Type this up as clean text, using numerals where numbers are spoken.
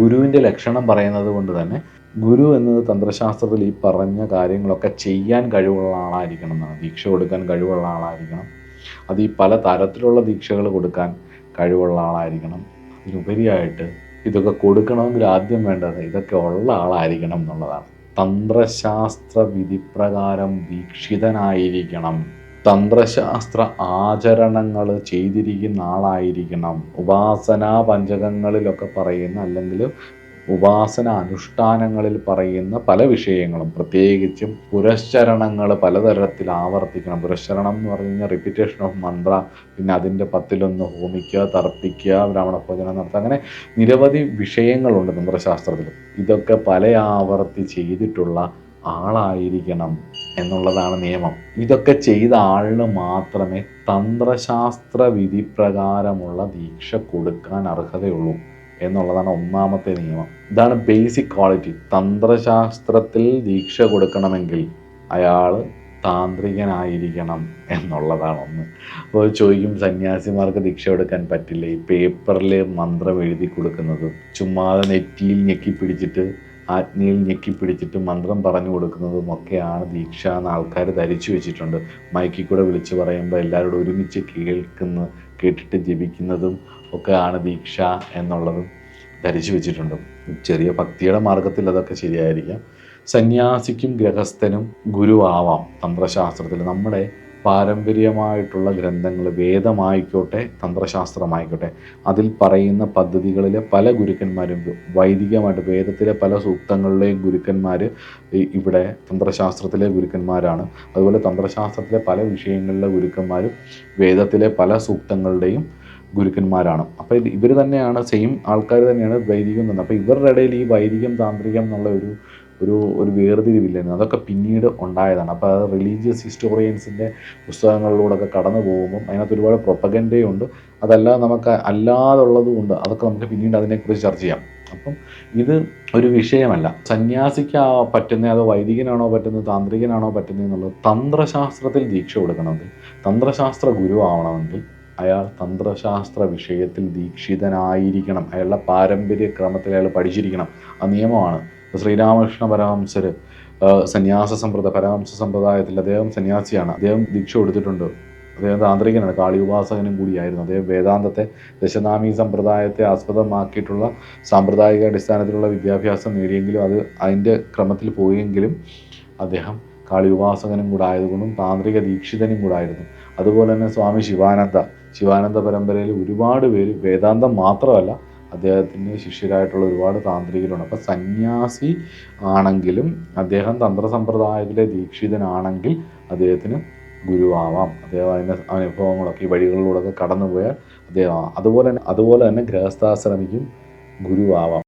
ഗുരുവിൻ്റെ ലക്ഷണം പറയുന്നത് കൊണ്ട് തന്നെ ഗുരു എന്നത് തന്ത്രശാസ്ത്രത്തിൽ ഈ പറഞ്ഞ കാര്യങ്ങളൊക്കെ ചെയ്യാൻ കഴിവുള്ള ആളായിരിക്കണം എന്നാണ്. ദീക്ഷ കൊടുക്കാൻ കഴിവുള്ള ആളായിരിക്കണം. അത് ഈ പല തരത്തിലുള്ള ദീക്ഷകൾ കൊടുക്കാൻ കഴിവുള്ള ആളായിരിക്കണം. അതിനുപരിയായിട്ട് ഇതൊക്കെ കൊടുക്കണമെങ്കിൽ ആദ്യം വേണ്ടത് ഇതൊക്കെ ഉള്ള ആളായിരിക്കണം എന്നുള്ളതാണ്. തന്ത്രശാസ്ത്ര വിധിപ്രകാരം ദീക്ഷിതനായിരിക്കണം. തന്ത്രശാസ്ത്ര ആചരണങ്ങൾ ചെയ്തിരിക്കുന്ന ആളായിരിക്കണം. ഉപാസനാ പഞ്ചകങ്ങളിലൊക്കെ പറയുന്ന അല്ലെങ്കിൽ ഉപാസന അനുഷ്ഠാനങ്ങളിൽ പറയുന്ന പല വിഷയങ്ങളും, പ്രത്യേകിച്ചും പുരശ്ചരണങ്ങൾ പലതരത്തിൽ ആവർത്തിക്കണം. പുരശ്ചരണം എന്ന് പറഞ്ഞു കഴിഞ്ഞാൽ റിപ്പീറ്റേഷൻ ഓഫ് മന്ത്ര, പിന്നെ അതിൻ്റെ 10 ഹോമിക്കുക, തർപ്പിക്കുക, ബ്രാഹ്മണ ഭോജനം നടത്തുക, അങ്ങനെ നിരവധി വിഷയങ്ങളുണ്ട് തന്ത്രശാസ്ത്രത്തിൽ. ഇതൊക്കെ പല ആവർത്തി ചെയ്തിട്ടുള്ള ആളായിരിക്കണം എന്നുള്ളതാണ് നിയമം. ഇതൊക്കെ ചെയ്ത ആളിന് മാത്രമേ തന്ത്രശാസ്ത്ര വിധി പ്രകാരമുള്ള ദീക്ഷ കൊടുക്കാൻ അർഹതയുള്ളൂ എന്നുള്ളതാണ് ഒന്നാമത്തെ നിയമം. ഇതാണ് ബേസിക് ക്വാളിറ്റി. തന്ത്രശാസ്ത്രത്തിൽ ദീക്ഷ കൊടുക്കണമെങ്കിൽ അയാൾ താന്ത്രികനായിരിക്കണം എന്നുള്ളതാണ് ഒന്ന്. അപ്പോൾ ചോദിക്കും, സന്യാസിമാർക്ക് ദീക്ഷ കൊടുക്കാൻ പറ്റില്ല, ഈ പേപ്പറിൽ മന്ത്രം എഴുതി കൊടുക്കുന്നതും ചുമ്മാതെ നെറ്റിയിൽ ഞെക്കിപ്പിടിച്ചിട്ട് ആജ്ഞയിൽ ഞെക്കിപ്പിടിച്ചിട്ട് മന്ത്രം പറഞ്ഞു കൊടുക്കുന്നതും ഒക്കെയാണ് ദീക്ഷ എന്ന് ആൾക്കാർ ധരിച്ചു വെച്ചിട്ടുണ്ട്. മൈക്കിൽ കൂടെ വിളിച്ച് പറയുമ്പോൾ എല്ലാവരോടും ഒരുമിച്ച് കേട്ടിട്ട് ജപിക്കുന്നതും ഒക്കെയാണ് ദീക്ഷ എന്നുള്ളതും ധരിച്ചു വെച്ചിട്ടുണ്ട്. ചെറിയ ഭക്തിയുടെ മാർഗത്തിൽ അതൊക്കെ ശരിയായിരിക്കാം. സന്യാസിക്കും ഗൃഹസ്ഥനും ഗുരുവാവാം തന്ത്രശാസ്ത്രത്തിൽ. നമ്മുടെ പാരമ്പര്യമായിട്ടുള്ള ഗ്രന്ഥങ്ങൾ, വേദമായിക്കോട്ടെ തന്ത്രശാസ്ത്രമായിക്കോട്ടെ, അതിൽ പറയുന്ന പദ്ധതികളിലെ പല ഗുരുക്കന്മാരും വൈദികമായിട്ട് വേദത്തിലെ പല സൂക്തങ്ങളിലെയും ഗുരുക്കന്മാർ ഇവിടെ തന്ത്രശാസ്ത്രത്തിലെ ഗുരുക്കന്മാരാണ്. അതുപോലെ തന്ത്രശാസ്ത്രത്തിലെ പല വിഷയങ്ങളിലെ ഗുരുക്കന്മാരും വേദത്തിലെ പല സൂക്തങ്ങളുടെയും ഗുരുക്കന്മാരാണ്. അപ്പോൾ ഇവർ തന്നെയാണ്, സെയിം ആൾക്കാർ തന്നെയാണ് വൈദികം തന്നെ. അപ്പോൾ ഇവരുടെ ഇടയിൽ ഈ വൈദികം താന്ത്രികം എന്നുള്ള ഒരു വേർതിരിവില്ലായിരുന്നു. അതൊക്കെ പിന്നീട് ഉണ്ടായതാണ്. അപ്പോൾ അത് റിലീജിയസ് ഹിസ്റ്റോറിയൻസിൻ്റെ പുസ്തകങ്ങളിലൂടെയൊക്കെ കടന്നു പോകുമ്പം അതിനകത്ത് ഒരുപാട് പ്രൊപ്പഗൻഡയുണ്ട്, അതല്ല നമുക്ക് അല്ലാതുള്ളതും ഉണ്ട്. അതൊക്കെ നമുക്ക് പിന്നീട് അതിനെക്കുറിച്ച് ചർച്ച ചെയ്യാം. അപ്പം ഇത് ഒരു വിഷയമല്ല. സന്യാസിക്ക് പറ്റുന്നത് അതോ വൈദികനാണോ പറ്റുന്നത് താന്ത്രികനാണോ പറ്റുന്നത് എന്നുള്ളത്. തന്ത്രശാസ്ത്രത്തിൽ ദീക്ഷ കൊടുക്കണമെങ്കിൽ, തന്ത്രശാസ്ത്ര ഗുരു ആവണമെങ്കിൽ അയാൾ തന്ത്രശാസ്ത്ര വിഷയത്തിൽ ദീക്ഷിതനായിരിക്കണം. അയാളുടെ പാരമ്പര്യ ക്രമത്തിൽ അയാൾ പഠിച്ചിരിക്കണം. ആ നിയമമാണ്. ശ്രീരാമകൃഷ്ണ പരമഹംസർ പരമഹംസ സമ്പ്രദായത്തിൽ അദ്ദേഹം സന്യാസിയാണ്. അദ്ദേഹം ദീക്ഷ കൊടുത്തിട്ടുണ്ട്. അദ്ദേഹം താന്ത്രികനാണ്, കാളി ഉപാസകനും കൂടിയായിരുന്നു. അദ്ദേഹം വേദാന്തത്തെ, ദശനാമി സമ്പ്രദായത്തെ ആസ്പദമാക്കിയിട്ടുള്ള സാമ്പ്രദായിക അടിസ്ഥാനത്തിലുള്ള വിദ്യാഭ്യാസം നേടിയെങ്കിലും അതിൻ്റെ ക്രമത്തിൽ പോയെങ്കിലും അദ്ദേഹം കാളി ഉപാസകനും കൂടെ ആയതുകൊണ്ടും താന്ത്രിക ദീക്ഷിതനും കൂടായിരുന്നു. അതുപോലെ തന്നെ സ്വാമി ശിവാനന്ദ പരമ്പരയിൽ ഒരുപാട് പേര് വേദാന്തം മാത്രമല്ല അദ്ദേഹത്തിൻ്റെ ശിഷ്യരായിട്ടുള്ള ഒരുപാട് താന്ത്രികരുണ്ട്. അപ്പോൾ സന്യാസി ആണെങ്കിലും അദ്ദേഹം തന്ത്രസമ്പ്രദായത്തിലെ ദീക്ഷിതനാണെങ്കിൽ അദ്ദേഹത്തിന് ഗുരുവാവാം. അദ്ദേഹം അതിൻ്റെ അനുഭവങ്ങളൊക്കെ ഈ വഴികളിലൂടെയൊക്കെ കടന്നുപോയാൽ അദ്ദേഹം അതുപോലെ തന്നെ ഗൃഹസ്ഥാശ്രമിക്കും ഗുരുവാവാം.